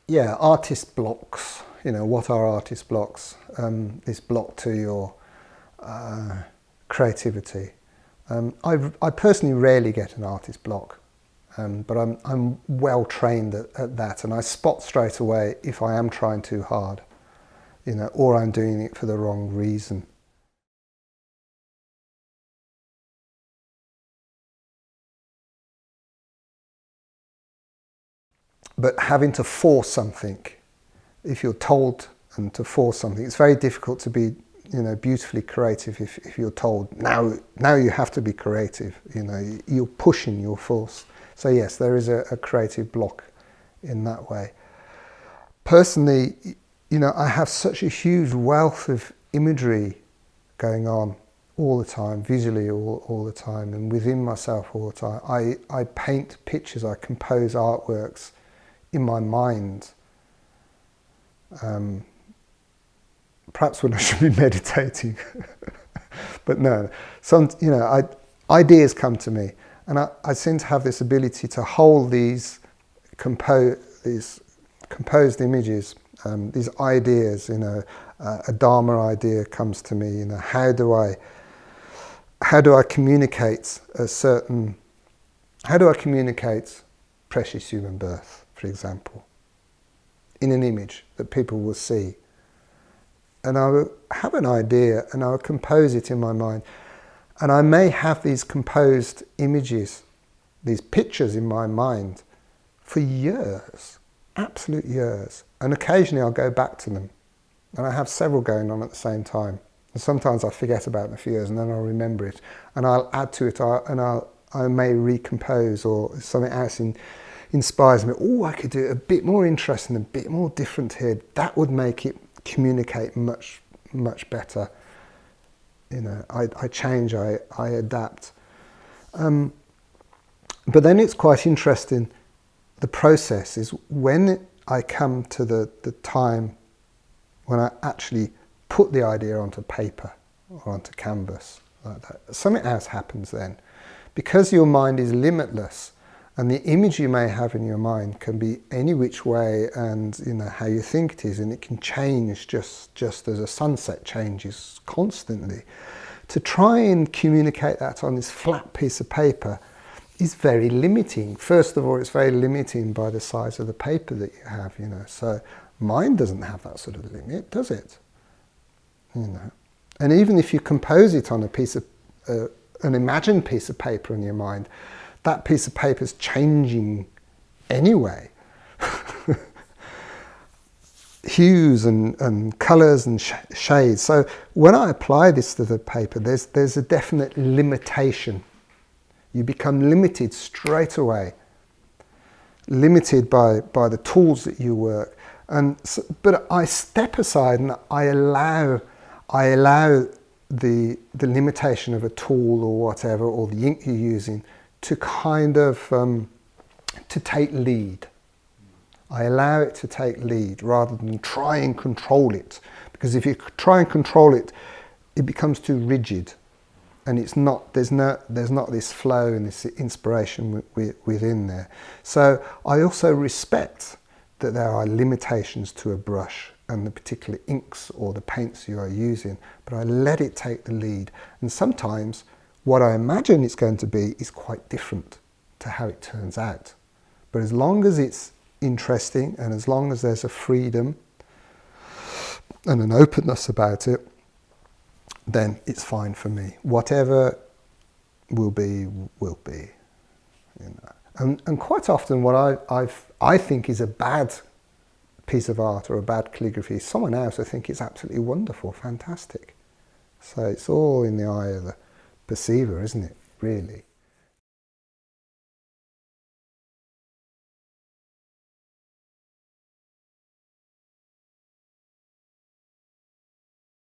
Yeah, artist blocks. What are artist blocks? This block to your creativity. I personally rarely get an artist block, but I'm well trained at that, and I spot straight away if I am trying too hard, or I'm doing it for the wrong reason. But having to force something, if you're told and to force something, it's very difficult to be, beautifully creative if you're told, now you have to be creative, you're pushing, you're forced. So yes, there is a creative block in that way. Personally, I have such a huge wealth of imagery going on all the time, visually all the time, and within myself all the time. I paint pictures, I compose artworks in my mind. Perhaps when I should be meditating, but no. Ideas come to me, and I seem to have this ability to hold these composed images, these ideas. A Dharma idea comes to me. How do I communicate precious human birth, for example, in an image that people will see? And I will have an idea and I will compose it in my mind. And I may have these composed images, these pictures in my mind for years, absolute years. And occasionally I'll go back to them. And I have several going on at the same time. And sometimes I forget about them for years and then I'll remember it. And I'll add to it I may recompose, or something else inspires me. Oh, I could do it a bit more interesting, a bit more different here. That would make it communicate much better. I change, I adapt. But then it's quite interesting. The process is when I come to the time when I actually put the idea onto paper or onto canvas like that. Something else happens then, because your mind is limitless. And the image you may have in your mind can be any which way, and how you think it is, and it can change just as a sunset changes constantly. To try and communicate that on this flat piece of paper is very limiting. First of all, it's very limiting by the size of the paper that you have, So mind doesn't have that sort of limit, does it? And even if you compose it on a piece of an imagined piece of paper in your mind, that piece of paper is changing anyway. Hues and colours and shades. So when I apply this to the paper, there's a definite limitation. You become limited straight away. Limited by the tools that you work. But I step aside and I allow the limitation of a tool or whatever, or the ink you're using, to kind of to take lead. I allow it to take lead rather than try and control it, because if you try and control it, it becomes too rigid, and there's not this flow and this inspiration within there. So I also respect that there are limitations to a brush and the particular inks or the paints you are using, but I let it take the lead. And sometimes what I imagine it's going to be is quite different to how it turns out. But as long as it's interesting and as long as there's a freedom and an openness about it, then it's fine for me. Whatever will be, will be. And quite often what I think is a bad piece of art or a bad calligraphy, someone else I think it's absolutely wonderful, fantastic. So it's all in the eye of the perceiver, isn't it, really?